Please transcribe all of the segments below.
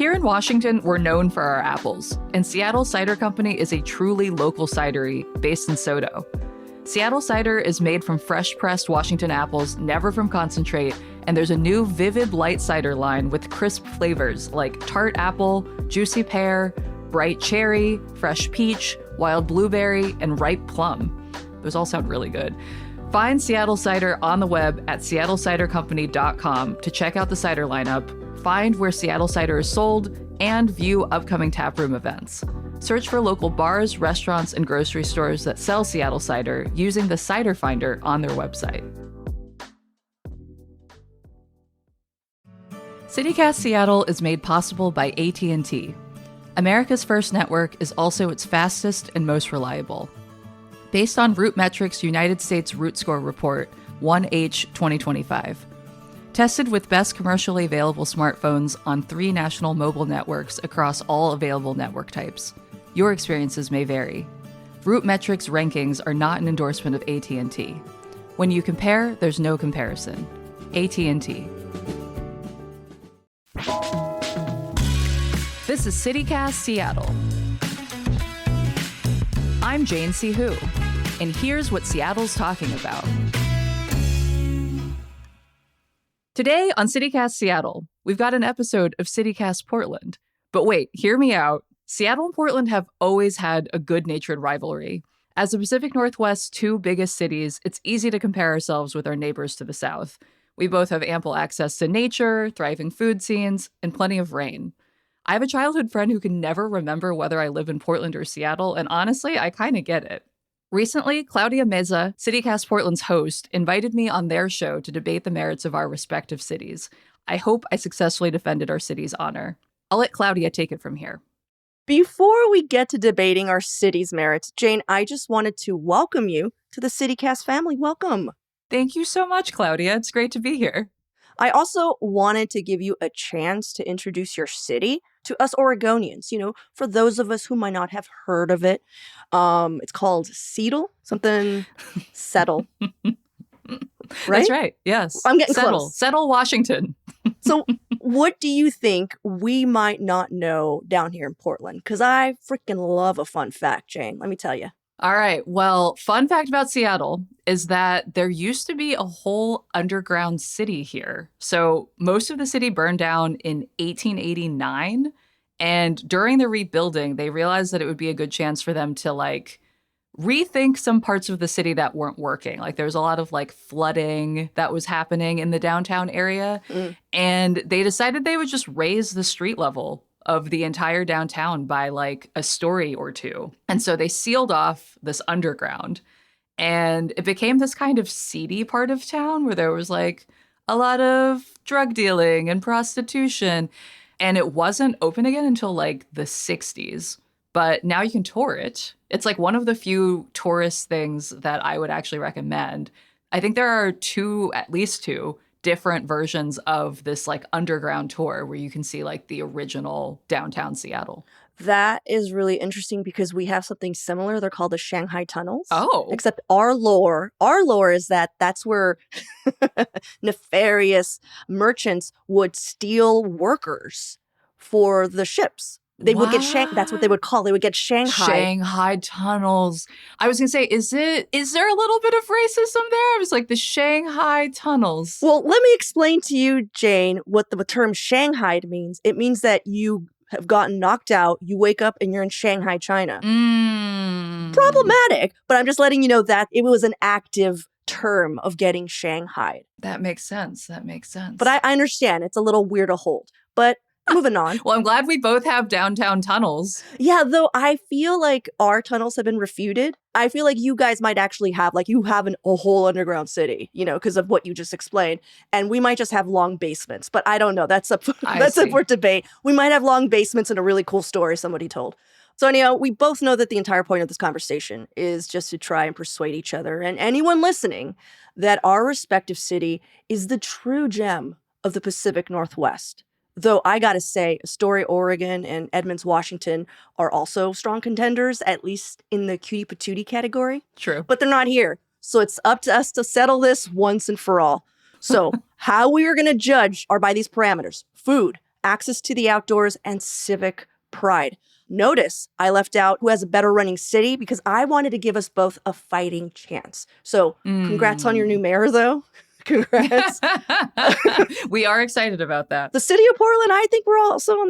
Here in Washington, we're known for our apples, and Seattle Cider Company is a truly local cidery based in SoDo. Seattle cider is made from fresh-pressed Washington apples, never from concentrate, and there's a new Vivid Light cider line with crisp flavors like tart apple, juicy pear, bright cherry, fresh peach, wild blueberry, and ripe plum. Those all sound really good. Find Seattle Cider on the web at seattlecidercompany.com to check out the cider lineup, find where Seattle Cider is sold, and view upcoming taproom events. Search for local bars, restaurants, and grocery stores that sell Seattle cider using the Cider Finder on their website. CityCast Seattle is made possible by AT&T. America's first network is also its fastest and most reliable. Based on RootMetrics' United States Root Score Report, 1H 2025. Tested with best commercially available smartphones on 3 national mobile networks across all available network types. Your experiences may vary. RootMetrics rankings are not an endorsement of AT&T. When you compare, there's no comparison. AT&T. This is CityCast Seattle. I'm Jane C. Hu, and here's what Seattle's talking about. Today on CityCast Seattle, we've got an episode of CityCast Portland. But wait, hear me out. Seattle and Portland have always had a good-natured rivalry. As the Pacific Northwest's 2 biggest cities, it's easy to compare ourselves with our neighbors to the south. We both have ample access to nature, thriving food scenes, and plenty of rain. I have a childhood friend who can never remember whether I live in Portland or Seattle, and honestly, I kind of get it. Recently, Claudia Meza, CityCast Portland's host, invited me on their show to debate the merits of our respective cities. I hope I successfully defended our city's honor. I'll let Claudia take it from here. Before we get to debating our city's merits, Jane, I just wanted to welcome you to the CityCast family. Welcome. Thank you so much, Claudia. It's great to be here. I also wanted to give you a chance to introduce your city to us Oregonians, for those of us who might not have heard of it. It's called Seattle, Settle. Right? That's right. Yes. I'm getting close. Settle, Washington. So what do you think we might not know down here in Portland? Because I freaking love a fun fact, Jane. Let me tell you. All right. Well, fun fact about Seattle is that there used to be a whole underground city here. So most of the city burned down in 1889. And during the rebuilding, they realized that it would be a good chance for them to rethink some parts of the city that weren't working. There was a lot of flooding that was happening in the downtown area. And they decided they would just raise the street level of the entire downtown by a story or 2. And so they sealed off this underground. And it became this kind of seedy part of town where there was a lot of drug dealing and prostitution. And it wasn't open again until the 60s. But now you can tour it. It's one of the few tourist things that I would actually recommend. I think there are at least two different versions of this underground tour where you can see the original downtown Seattle. That is really interesting because we have something similar. They're called the Shanghai Tunnels. Oh. Except our lore is that that's where nefarious merchants would steal workers for the ships. They would get that's what they would call. They would get Shanghai. Shanghai Tunnels. I was going to say, is there a little bit of racism there? I was the Shanghai Tunnels. Well, let me explain to you, Jane, what the term Shanghai means. It means that you have gotten knocked out, you wake up and you're in Shanghai, China. Problematic, but I'm just letting you know that it was an active term of getting Shanghaied. That makes sense. But I understand. It's a little weird to hold. But moving on. Well, I'm glad we both have downtown tunnels. Yeah, though I feel like our tunnels have been refuted. I feel like you guys might actually have, you have a whole underground city, because of what you just explained. And we might just have long basements. But I don't know. That's up for debate. We might have long basements and a really cool story somebody told. So anyhow, we both know that the entire point of this conversation is just to try and persuade each other and anyone listening that our respective city is the true gem of the Pacific Northwest. Though I gotta say, Astoria, Oregon, and Edmonds, Washington are also strong contenders, at least in the cutie patootie category. True. But they're not here. So it's up to us to settle this once and for all. So how we are going to judge are by these parameters: food, access to the outdoors, and civic pride. Notice I left out who has a better running city because I wanted to give us both a fighting chance. So congrats on your new mayor, though. Congrats. We are excited about that. The city of Portland, I think we're also on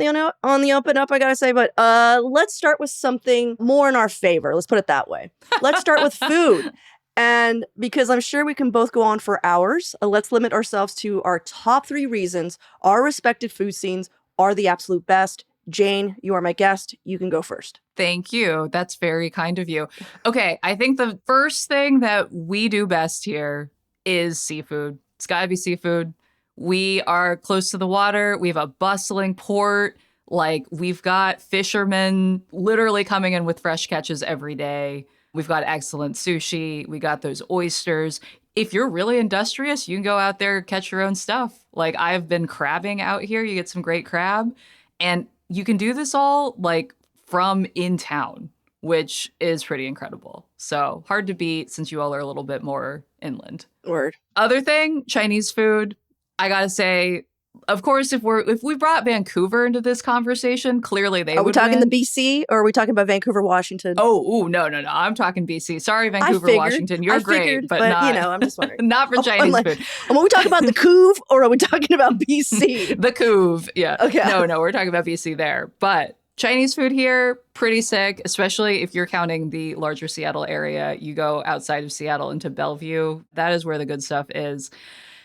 the up and up, I gotta say. But let's start with something more in our favor. Let's put it that way. Let's start with food. And because I'm sure we can both go on for hours, let's limit ourselves to our top 3 reasons our respected food scenes are the absolute best. Jane, you are my guest. You can go first. Thank you. That's very kind of you. Okay, I think the first thing that we do best here is seafood. It's got to be seafood. We are close to the water. We have a bustling port. Like, we've got fishermen literally coming in with fresh catches every day. We've got excellent sushi. We got those oysters. If you're really industrious, you can go out there, catch your own stuff. Like, I've been crabbing out here. You get some great crab. And you can do this all like from in town, which is pretty incredible. So hard to beat since you all are a little bit more inland. Word. Other thing, Chinese food. I gotta say, of course, if we brought Vancouver into this conversation, clearly they would. Are we talking win. the BC or are we talking about Vancouver, Washington? No. I'm talking BC. Sorry, Vancouver, Washington. You're great, but not, you know, I'm just wondering. Not for Chinese food. Are we talking about the Couve or are we talking about BC? The Couve, yeah. Okay. No, we're talking about BC there. But Chinese food here, pretty sick, especially if you're counting the larger Seattle area. You go outside of Seattle into Bellevue. That is where the good stuff is.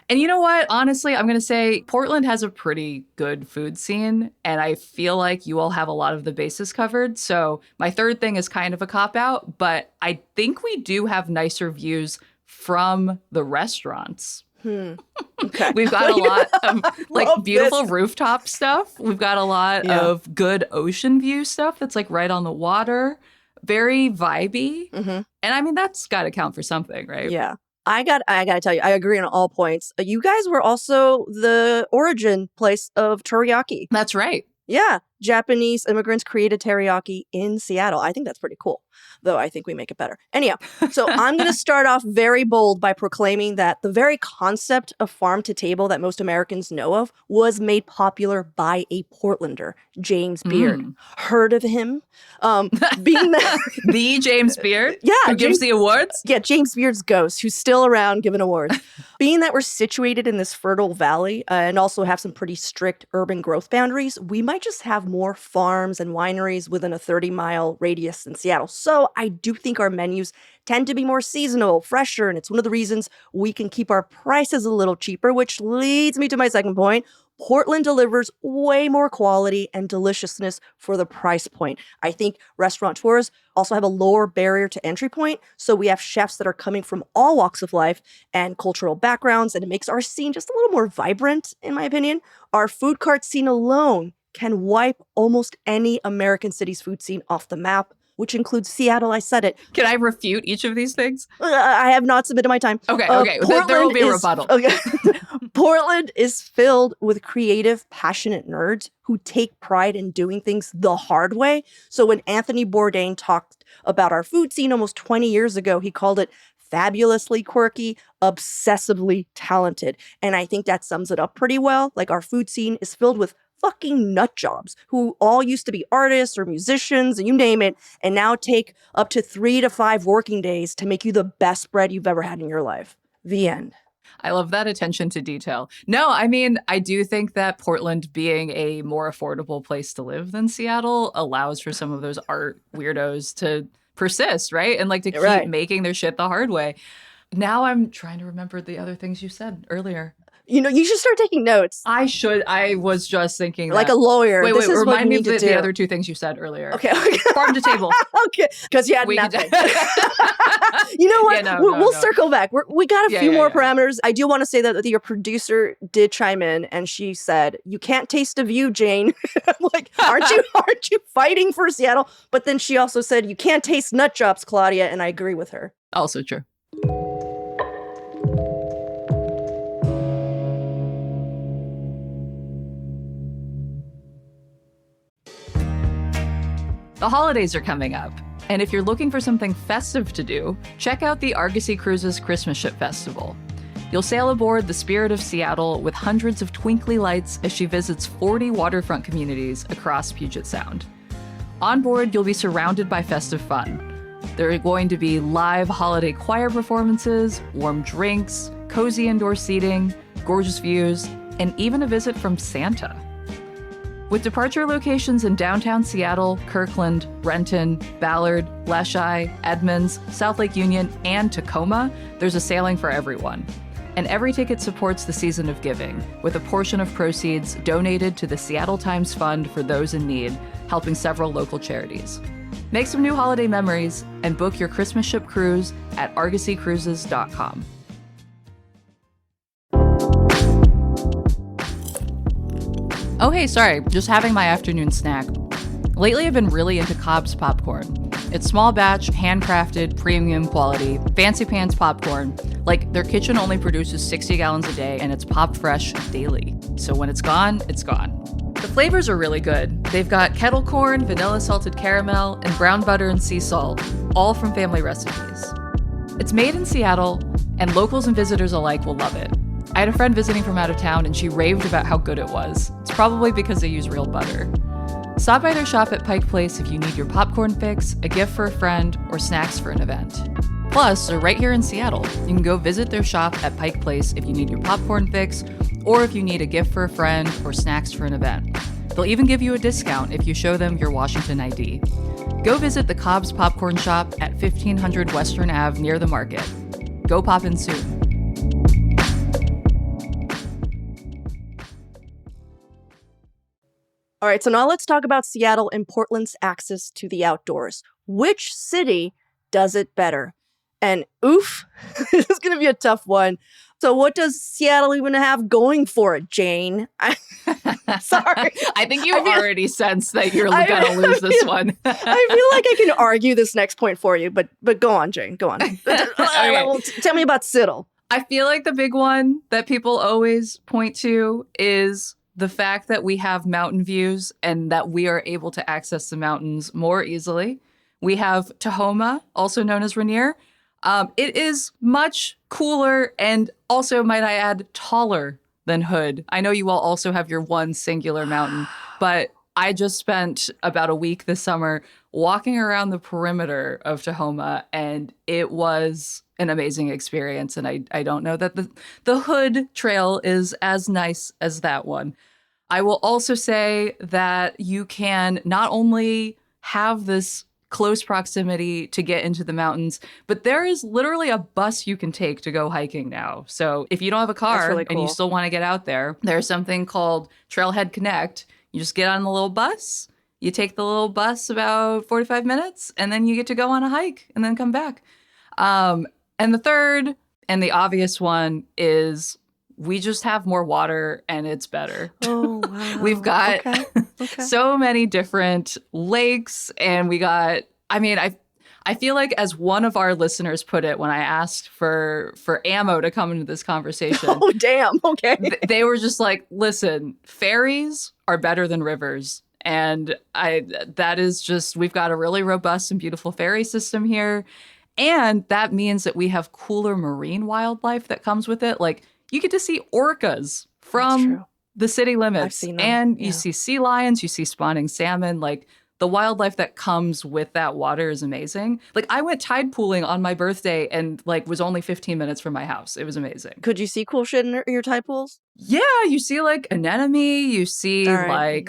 And you know what? Honestly, I'm going to say Portland has a pretty good food scene, and I feel like you all have a lot of the bases covered. So my third thing is kind of a cop-out, but I think we do have nicer views from the restaurants. Okay. We've got a lot of like beautiful rooftop stuff. We've got a lot of good ocean view stuff that's like right on the water. Very vibey. And I mean, that's got to count for something, right? Yeah. I got to tell you, I agree on all points. You guys were also the origin place of teriyaki. That's right. Yeah. Japanese immigrants created teriyaki in Seattle. I think that's pretty cool, though I think we make it better. Anyhow, so I'm going to start off very bold by proclaiming that the very concept of farm to table that most Americans know of was made popular by a Portlander, James Beard. Heard of him? Being that the James Beard? Yeah. Who gives the awards? Yeah, James Beard's ghost, who's still around giving awards. Being that we're situated in this fertile valley and also have some pretty strict urban growth boundaries, we might just have more farms and wineries within a 30-mile radius in Seattle. So I do think our menus tend to be more seasonal, fresher, and it's one of the reasons we can keep our prices a little cheaper, which leads me to my second point. Portland delivers way more quality and deliciousness for the price point. I think restaurateurs also have a lower barrier to entry point, so we have chefs that are coming from all walks of life and cultural backgrounds, and it makes our scene just a little more vibrant, in my opinion. Our food cart scene alone can wipe almost any American city's food scene off the map, which includes Seattle. I said it. Can I refute each of these things? I have not submitted my time. Okay. There will be a rebuttal. Okay. Portland is filled with creative, passionate nerds who take pride in doing things the hard way. So when Anthony Bourdain talked about our food scene almost 20 years ago, he called it fabulously quirky, obsessively talented. And I think that sums it up pretty well. Like, our food scene is filled with fucking nut jobs who all used to be artists or musicians, you name it, and now take up to 3 to 5 working days to make you the best bread you've ever had in your life. The end. I love that attention to detail. No, I mean, I do think that Portland being a more affordable place to live than Seattle allows for some of those art weirdos to persist, right? And like to keep making their shit the hard way. Now I'm trying to remember the other things you said earlier. You know, you should start taking notes. I should. I was just thinking like that. a lawyer. Wait, remind me of the other two things you said earlier. Okay. Farm to table. Okay. Because you had nothing. You know what? Yeah, we'll circle back. We got a few more parameters. I do want to say that your producer did chime in and she said, "You can't taste a view, Jane." I'm like, aren't you fighting for Seattle? But then she also said, "You can't taste nut jobs, Claudia." And I agree with her. Also true. The holidays are coming up, and if you're looking for something festive to do, check out the Argosy Cruises Christmas Ship Festival. You'll sail aboard the Spirit of Seattle with hundreds of twinkly lights as she visits 40 waterfront communities across Puget Sound. On board, you'll be surrounded by festive fun. There are going to be live holiday choir performances, warm drinks, cozy indoor seating, gorgeous views, and even a visit from Santa. With departure locations in downtown Seattle, Kirkland, Renton, Ballard, Leschi, Edmonds, South Lake Union, and Tacoma, there's a sailing for everyone. And every ticket supports the season of giving, with a portion of proceeds donated to the Seattle Times Fund for those in need, helping several local charities. Make some new holiday memories and book your Christmas ship cruise at argosy-cruises.com. Oh, hey, sorry, just having my afternoon snack. Lately, I've been really into Cobb's popcorn. It's small batch, handcrafted, premium quality, fancy pants popcorn. Like, their kitchen only produces 60 gallons a day and it's popped fresh daily. So when it's gone, it's gone. The flavors are really good. They've got kettle corn, vanilla salted caramel, and brown butter and sea salt, all from family recipes. It's made in Seattle, and locals and visitors alike will love it. I had a friend visiting from out of town and she raved about how good it was. It's probably because they use real butter. Stop by their shop at Pike Place if you need your popcorn fix, a gift for a friend, or snacks for an event. Plus, they're right here in Seattle. You can go visit their shop at Pike Place if you need your popcorn fix, or if you need a gift for a friend or snacks for an event. They'll even give you a discount if you show them your Washington ID. Go visit the Cobb's Popcorn Shop at 1500 Western Ave near the market. Go pop in soon. All right, so now let's talk about Seattle and Portland's access to the outdoors. Which city does it better? And oof, this is going to be a tough one. So what does Seattle even have going for it, Jane? Sorry. I think you already sense that you're going to lose this one. I feel like I can argue this next point for you, but go on, Jane, go on. Okay. Tell me about Seattle. I feel like the big one that people always point to is the fact that we have mountain views and that we are able to access the mountains more easily. We have Tahoma, also known as Rainier. It is much cooler and also, might I add, taller than Hood. I know you all also have your one singular mountain, but I just spent about a week this summer walking around the perimeter of Tahoma, and it was an amazing experience. And I don't know that the Hood Trail is as nice as that one. I will also say that you can not only have this close proximity to get into the mountains, but there is literally a bus you can take to go hiking now. So if you don't have a car really cool. and you still want to get out there, there's something called Trailhead Connect. You just get on the little bus, you take the little bus about 45 minutes, and then you get to go on a hike and then come back. And the third and the obvious one is we just have more water and it's better. Oh, wow. We've got Okay. so many different lakes, and we got, I feel like, as one of our listeners put it when I asked for ammo to come into this conversation. Oh, damn. Okay. They were just like, listen, ferries are better than rivers. And that is just, we've got a really robust and beautiful ferry system here. And that means that we have cooler marine wildlife that comes with it. Like, you get to see orcas from the city limits. I've seen them. And you see sea lions, you see spawning salmon. Like, the wildlife that comes with that water is amazing. Like, I went tide pooling on my birthday and was only 15 minutes from my house. It was amazing. Could you see cool shit in your tide pools? Yeah, you see anemone, you see a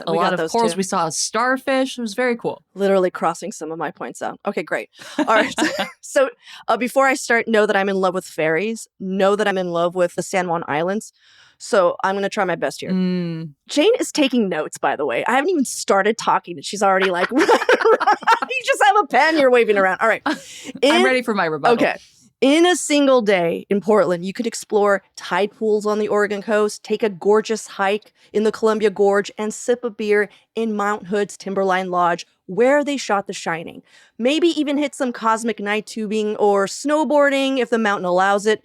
lot of corals. Too. We saw a starfish. It was very cool. Literally crossing some of my points out. Okay, great. All right. So before I start, know that I'm in love with ferries. Know that I'm in love with the San Juan Islands. So I'm going to try my best here. Jane is taking notes, by the way. I haven't even started talking and she's already like, you just have a pen you're waving around. All right. I'm ready for my rebuttal. Okay. In a single day in Portland, you could explore tide pools on the Oregon coast, take a gorgeous hike in the Columbia Gorge, and sip a beer in Mount Hood's Timberline Lodge, where they shot The Shining. Maybe even hit some cosmic night tubing or snowboarding if the mountain allows it.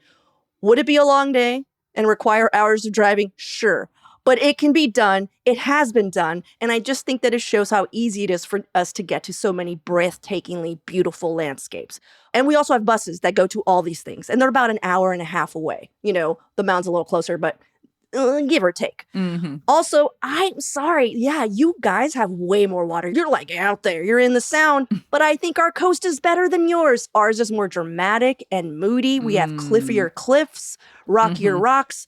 Would it be a long day and require hours of driving? Sure. But it can be done. It has been done. And I just think that it shows how easy it is for us to get to so many breathtakingly beautiful landscapes. And we also have buses that go to all these things. And they're about an hour and a half away. You know, the mountain's a little closer, but give or take. Mm-hmm. Also, I'm sorry. Yeah, you guys have way more water. You're like out there. You're in the Sound. But I think our coast is better than yours. Ours is more dramatic and moody. We have cliffier cliffs, rockier rocks.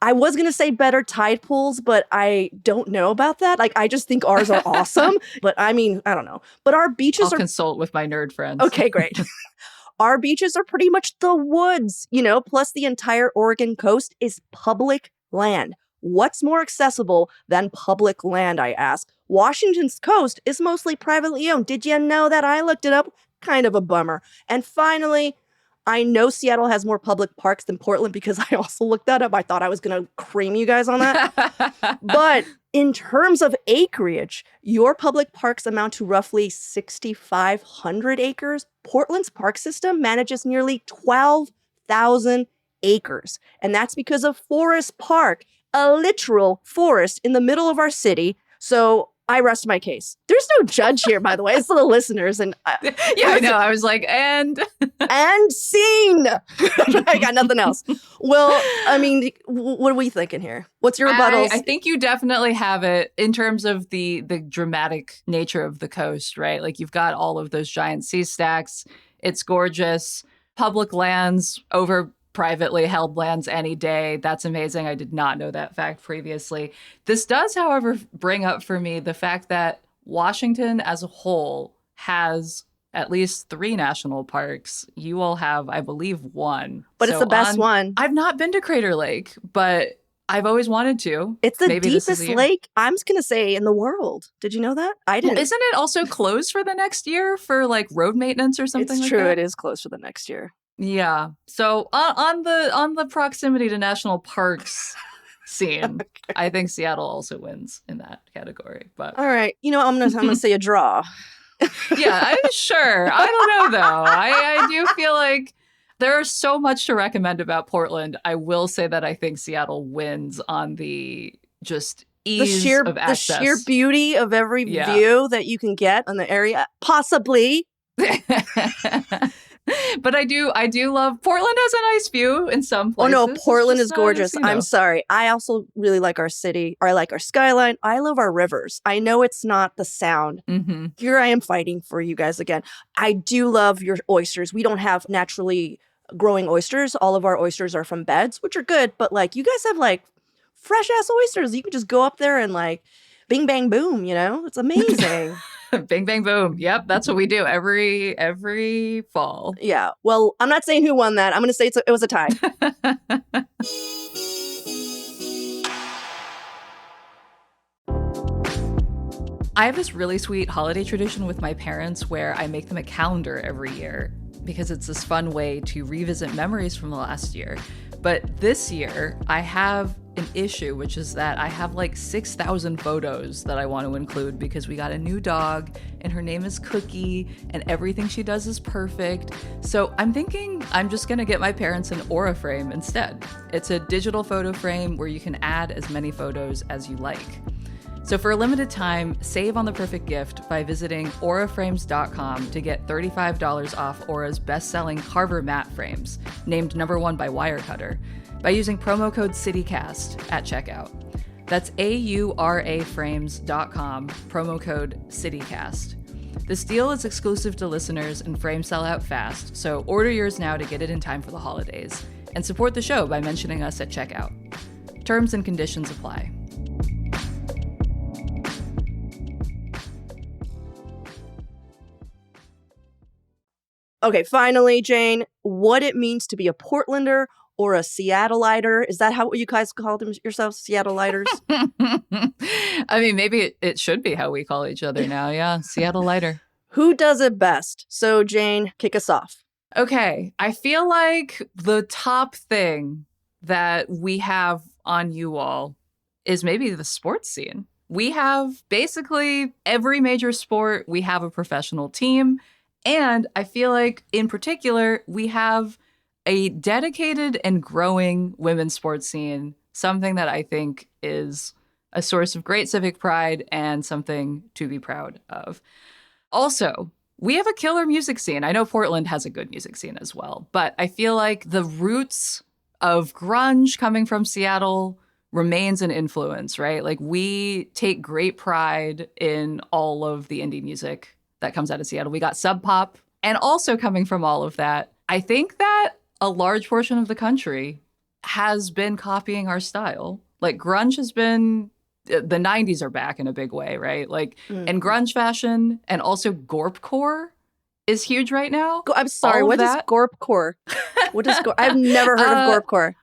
I was going to say better tide pools, but I don't know about that. Like, I just think ours are awesome. But I mean, I don't know. But our beaches I'll consult with my nerd friends. Okay, great. Our beaches are pretty much the woods, you know, plus the entire Oregon coast is public land. What's more accessible than public land, I ask? Washington's coast is mostly privately owned. Did you know that? I looked it up. Kind of a bummer. And finally, I know Seattle has more public parks than Portland because I also looked that up. I thought I was going to cream you guys on that. But in terms of acreage, your public parks amount to roughly 6,500 acres. Portland's park system manages nearly 12,000 acres. And that's because of Forest Park, a literal forest in the middle of our city. So I rest my case. There's no judge here, by the way. It's the listeners. And yeah, I know. I was like, and scene. I got nothing else. Well, I mean, what are we thinking here? What's your rebuttals? I think you definitely have it in terms of the dramatic nature of the coast, right? Like you've got all of those giant sea stacks. It's gorgeous. Public lands over privately held lands any day. That's amazing. I did not know that fact previously. This does, however, bring up for me the fact that Washington as a whole has at least 3 national parks. You all have, I believe, 1. But it's the best one. I've not been to Crater Lake, but I've always wanted to. It's the deepest lake, I'm just going to say, in the world. Did you know that? I didn't. Well, isn't it also closed for the next year for like road maintenance or something It's like true. that? It is closed for the next year. Yeah. So on the proximity to national parks scene, I think Seattle also wins in that category. But all right, you know, I'm gonna say a draw. Yeah, I'm sure. I don't know though. I do feel like there's so much to recommend about Portland. I will say that I think Seattle wins on the just ease of access. The sheer beauty of every view that you can get on the area, possibly. But I do love Portland has a nice view in some places. Oh no, Portland is gorgeous. I'm sorry. I also really like our city. I like our skyline. I love our rivers. I know it's not the Sound. Mm-hmm. Here I am fighting for you guys again. I do love your oysters. We don't have naturally growing oysters. All of our oysters are from beds, which are good. But like you guys have like fresh ass oysters. You can just go up there and like bing bang boom. You know, it's amazing. Bing, bang, boom. Yep, that's what we do every fall. Yeah. Well, I'm not saying who won that. I'm going to say it was a tie. I have this really sweet holiday tradition with my parents where I make them a calendar every year because it's this fun way to revisit memories from the last year. But this year, I have an issue, which is that I have like 6,000 photos that I want to include because we got a new dog and her name is Cookie and everything she does is perfect. So I'm thinking I'm just going to get my parents an Aura frame instead. It's a digital photo frame where you can add as many photos as you like. So for a limited time, save on the perfect gift by visiting auraframes.com to get $35 off Aura's best-selling Carver matte frames, named #1 by Wirecutter, by using promo code CITYCAST at checkout. That's auraframes.com, promo code CITYCAST. This deal is exclusive to listeners and frames sell out fast, so order yours now to get it in time for the holidays. And support the show by mentioning us at checkout. Terms and conditions apply. Okay, finally, Jane, what it means to be a Portlander or a Seattleiter. Is that how you guys call them yourselves, Seattleiters? I mean, maybe it should be how we call each other now. Yeah, Seattleiter. Who does it best? So, Jane, kick us off. Okay, I feel like the top thing that we have on you all is maybe the sports scene. We have basically every major sport. We have a professional team. And I feel like, in particular, we have a dedicated and growing women's sports scene, something that I think is a source of great civic pride and something to be proud of. Also, we have a killer music scene. I know Portland has a good music scene as well, but I feel like the roots of grunge coming from Seattle remains an influence, right? Like we take great pride in all of the indie music that comes out of Seattle. We got Sub Pop, and also coming from all of that, I think that a large portion of the country has been copying our style. Like grunge has been, the 90s are back in a big way, right? Like in grunge fashion, and also gorpcore is huge right now. I'm sorry, what is gorpcore? What is I've never heard of gorpcore.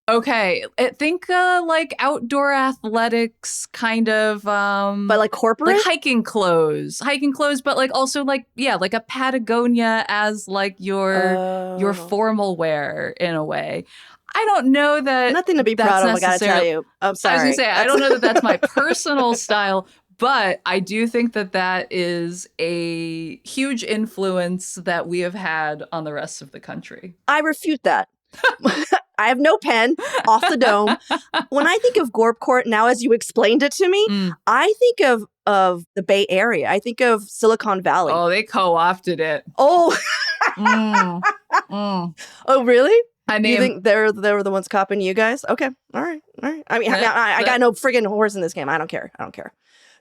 Okay, think like outdoor athletics kind of but like corporate? Like hiking clothes, but like also like like a Patagonia as like your formal wear in a way. I don't know that nothing to be proud of, I gotta tell you. I'm sorry. I was gonna say, I don't know that that's my personal style, but I do think that that is a huge influence that we have had on the rest of the country. I refute that. I have no pen, off the dome. When I think of gorpcore now, as you explained it to me, I think of the Bay Area. I think of Silicon Valley. Oh, they co-opted it. Oh. Oh, really? I mean, you think they're the ones copying you guys? Okay, all right. I mean, I got no friggin' horse in this game. I don't care.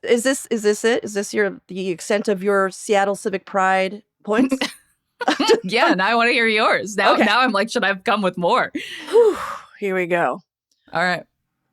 Is this it? Is this the extent of your Seattle civic pride points? Yeah, now I want to hear yours. Now I'm like, should I have come with more? Here we go. All right.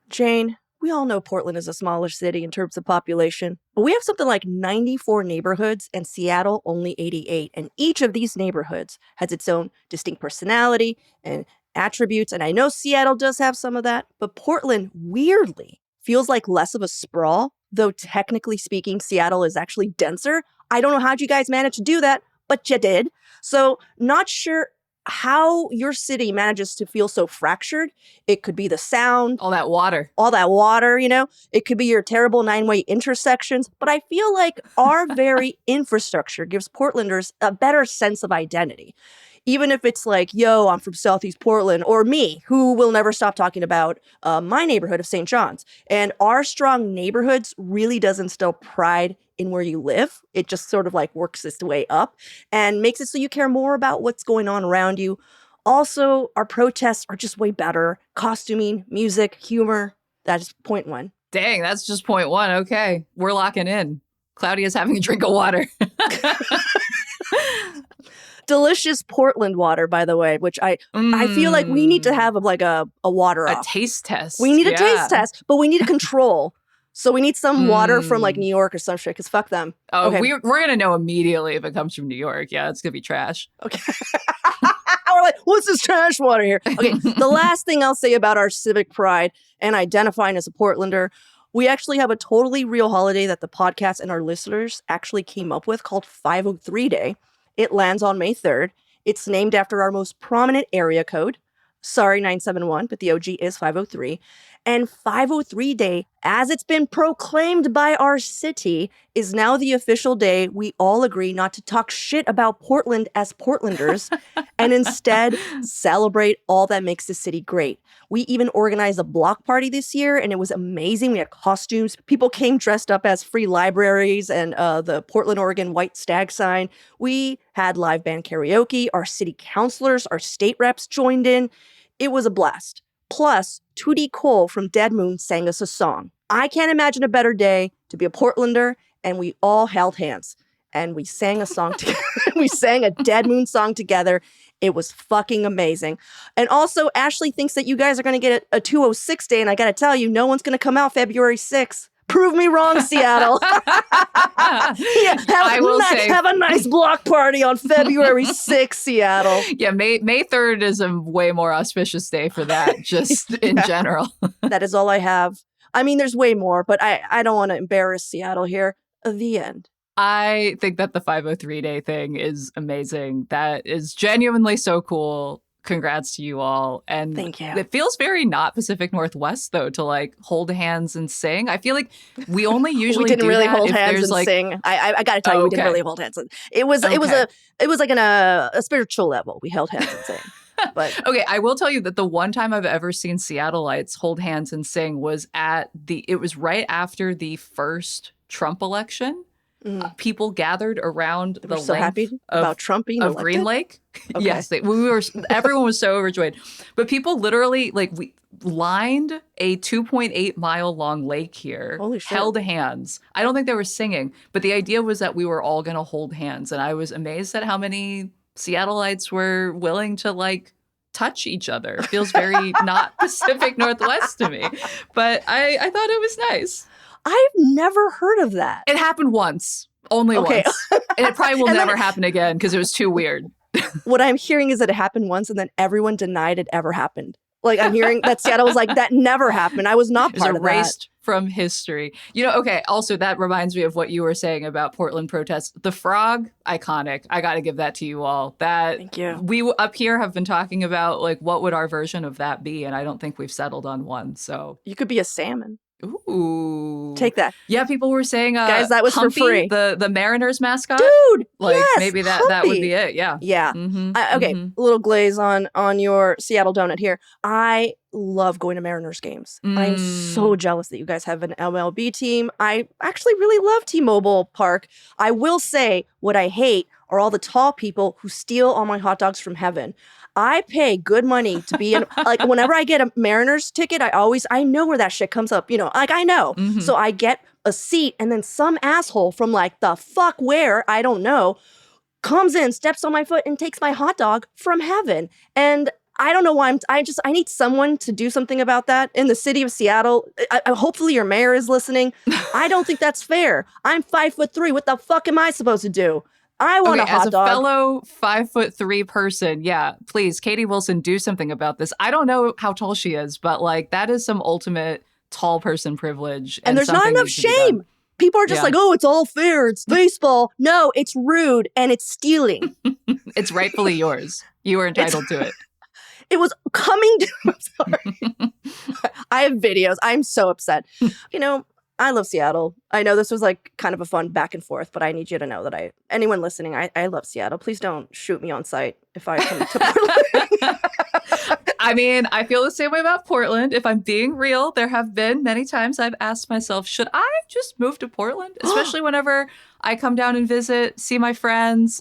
Jane, we all know Portland is a smaller city in terms of population, but we have something like 94 neighborhoods and Seattle only 88. And each of these neighborhoods has its own distinct personality and attributes. And I know Seattle does have some of that, but Portland weirdly feels like less of a sprawl, though technically speaking, Seattle is actually denser. I don't know how'd you guys manage to do that, but you did. So not sure how your city manages to feel so fractured. It could be the sound. All that water, you know. It could be your terrible 9-way intersections. But I feel like our very infrastructure gives Portlanders a better sense of identity. Even if it's like, yo, I'm from Southeast Portland, or me, who will never stop talking about my neighborhood of St. John's. And our strong neighborhoods really does instill pride in where you live. It just sort of like works its way up and makes it so you care more about what's going on around you. Also, our protests are just way better. Costuming, music, humor. That's point one. Dang, that's just point one. Okay, we're locking in. Claudia's having a drink of water. Delicious Portland water, by the way, which I feel like we need to have a water a taste test. We need a taste test, but we need a control. So we need some water from like New York or some shit, because fuck them. Oh, okay. We're going to know immediately if it comes from New York. Yeah, it's going to be trash. Okay. We're like, what's this trash water here? Okay, the last thing I'll say about our civic pride and identifying as a Portlander, we actually have a totally real holiday that the podcast and our listeners actually came up with called 503 Day. It lands on May 3rd. It's named after our most prominent area code. Sorry, 971, but the OG is 503. And 503 Day, as it's been proclaimed by our city, is now the official day we all agree not to talk shit about Portland as Portlanders and instead celebrate all that makes the city great. We even organized a block party this year, and it was amazing. We had costumes. People came dressed up as free libraries and the Portland, Oregon white stag sign. We had live band karaoke. Our city councilors, our state reps joined in. It was a blast. Plus, Tootie Cole from Dead Moon sang us a song. I can't imagine a better day to be a Portlander, and we all held hands. And we sang a song together. We sang a Dead Moon song together. It was fucking amazing. And also, Ashley thinks that you guys are going to get a 206 Day, and I got to tell you, no one's going to come out February 6th. Prove me wrong, Seattle. Have a nice block party on February 6th, Seattle. Yeah, May 3rd is a way more auspicious day for that, just in general. That is all I have. I mean, there's way more, but I don't want to embarrass Seattle here. The end. I think that the 503 Day thing is amazing. That is genuinely so cool. Congrats to you all. And thank you. It feels very not Pacific Northwest, though, to like hold hands and sing. I feel like we only usually we didn't do really that hold if hands and like... sing. I got to tell you, we didn't really hold hands. It was like a spiritual level. We held hands and sang. But Okay, I will tell you that the one time I've ever seen Seattleites hold hands and sing was it was right after the first Trump election. People gathered around they the were so happy length about Trump being of elected. Green Lake. Okay. Yes, everyone was so overjoyed. But people literally we lined a 2.8 mile long lake here, Holy shit. held hands. I don't think they were singing, but the idea was that we were all going to hold hands. And I was amazed at how many Seattleites were willing to touch each other. It feels very not Pacific Northwest to me. But I thought it was nice. I've never heard of that. It happened once. Only once. And it probably will And then never happen again because it was too weird. What I'm hearing is that it happened once and then everyone denied it ever happened. Like I'm hearing that Seattle was like, that never happened. I was not part of that. Erased from history. Okay, also that reminds me of what you were saying about Portland protests. The frog, iconic. I got to give that to you all. Thank you. We up here have been talking about what would our version of that be, and I don't think we've settled on one. So you could be a salmon. Ooh. Take that. Yeah, people were saying guys, that was Humpy, for free. The Mariners mascot. Dude, yes, maybe that would be it. Yeah. Yeah. Mm-hmm, Okay, a little glaze on your Seattle donut here. I love going to Mariners games. I'm so jealous that you guys have an MLB team. I actually really love T-Mobile Park. I will say what I hate are all the tall people who steal all my hot dogs from heaven. I pay good money to be in, whenever I get a Mariners ticket, I know where that shit comes up, I know. Mm-hmm. So I get a seat and then some asshole from the fuck where, I don't know, comes in, steps on my foot and takes my hot dog from heaven. And I don't know why I need someone to do something about that in the city of Seattle. Hopefully your mayor is listening. I don't think that's fair. I'm 5'3". What the fuck am I supposed to do? I want a hot dog. As a fellow 5'3" person, yeah, please, Katie Wilson, do something about this. I don't know how tall she is, but that is some ultimate tall person privilege. And there's not enough shame. People are just oh, it's all fair. It's baseball. No, it's rude and it's stealing. It's rightfully yours. You are entitled to it. It was coming to, I'm sorry. I have videos. I'm so upset. I love Seattle. I know this was kind of a fun back and forth, but I need you to know that anyone listening, I love Seattle. Please don't shoot me on sight if I come to Portland. I mean, I feel the same way about Portland. If I'm being real, there have been many times I've asked myself, should I just move to Portland? Especially whenever I come down and visit, see my friends.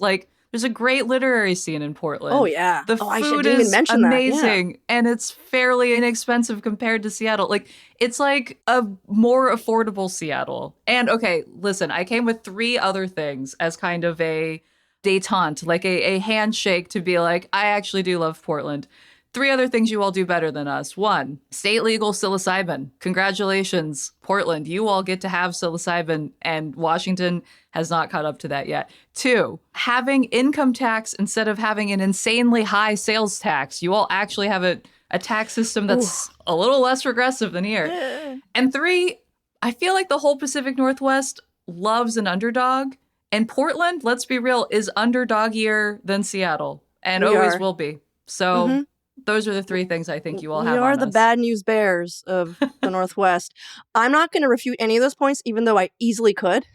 There's a great literary scene in Portland. Oh, yeah. The food is amazing, and it's fairly inexpensive compared to Seattle. It's a more affordable Seattle. And, okay, listen, I came with 3 other things as kind of a détente, a handshake to be I actually do love Portland. 3 other things you all do better than us. 1, state legal psilocybin. Congratulations, Portland. You all get to have psilocybin, and Washington has not caught up to that yet. 2, having income tax instead of having an insanely high sales tax. You all actually have a tax system that's a little less regressive than here. And 3, I feel like the whole Pacific Northwest loves an underdog. And Portland, let's be real, is underdoggier than Seattle and always will be. So those are the 3 things I think you all have. We are the bad news bears of the Northwest. I'm not going to refute any of those points, even though I easily could.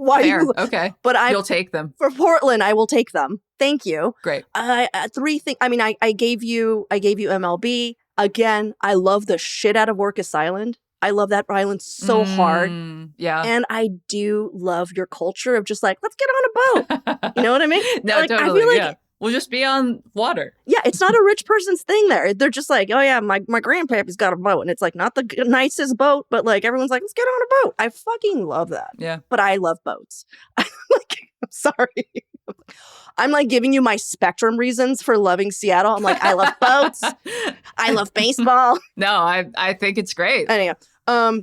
Fair. Okay. But you'll take them. For Portland, I will take them. Thank you. Great. 3 things. I mean, I gave you MLB. Again, I love the shit out of Orcas Island. I love that island so hard. Yeah. And I do love your culture of just let's get on a boat. You know what I mean? No, totally. I feel we'll just be on water. Yeah, it's not a rich person's thing there. They're just oh yeah, my grandpappy's got a boat. And it's not the nicest boat, but everyone's let's get on a boat. I fucking love that. Yeah. But I love boats. I'm sorry. I'm giving you my spectrum reasons for loving Seattle. I'm I love boats. I love baseball. No, I think it's great. Anyway.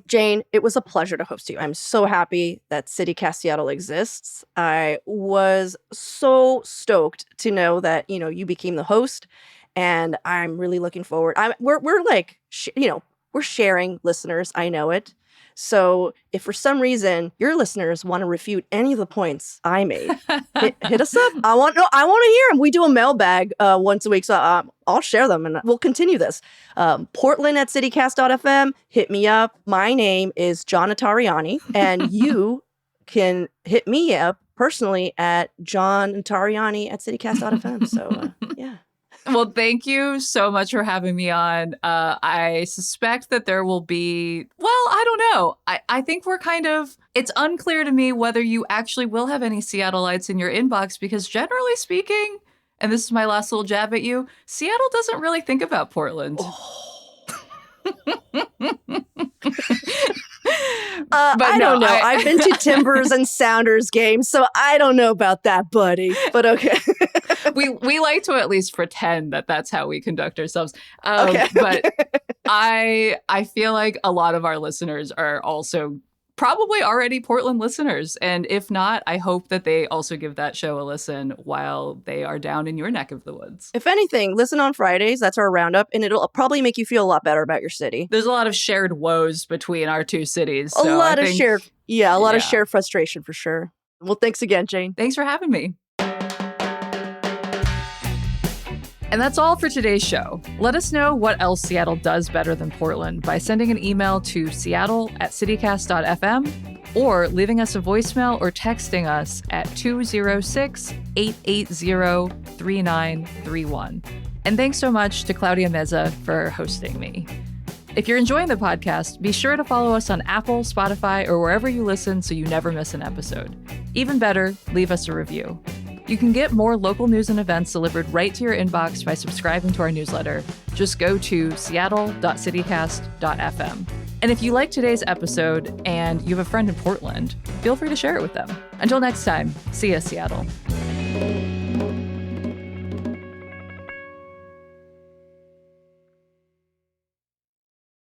Jane, it was a pleasure to host you. I'm so happy that CityCast Seattle exists. I was so stoked to know that, you became the host, and I'm really looking forward. We're sharing listeners. I know it. So if for some reason your listeners want to refute any of the points I made, hit us up. I want to hear them. We do a mailbag once a week, so I'll share them and we'll continue this. Portland at citycast.fm. Hit me up. My name is John Notarianni, and you can hit me up personally at John Notarianni at citycast.fm. So yeah. Well, thank you so much for having me on. I suspect that there will be, well, I don't know. I think it's unclear to me whether you actually will have any Seattleites in your inbox because generally speaking, and this is my last little jab at you, Seattle doesn't really think about Portland. I don't know. I've been to Timbers and Sounders games, so I don't know about that, buddy. But okay. we like to at least pretend that that's how we conduct ourselves. Okay. But I feel like a lot of our listeners are also probably already Portland listeners. And if not, I hope that they also give that show a listen while they are down in your neck of the woods. If anything, listen on Fridays. That's our roundup, and it'll probably make you feel a lot better about your city. There's a lot of shared woes between our two cities. A lot of shared frustration for sure. Well, thanks again, Jane. Thanks for having me. And that's all for today's show. Let us know what else Seattle does better than Portland by sending an email to seattle@citycast.fm or leaving us a voicemail or texting us at 206-880-3931. And thanks so much to Claudia Meza for hosting me. If you're enjoying the podcast, be sure to follow us on Apple, Spotify, or wherever you listen so you never miss an episode. Even better, leave us a review. You can get more local news and events delivered right to your inbox by subscribing to our newsletter. Just go to seattle.citycast.fm. And if you like today's episode and you have a friend in Portland, feel free to share it with them. Until next time, see ya, Seattle.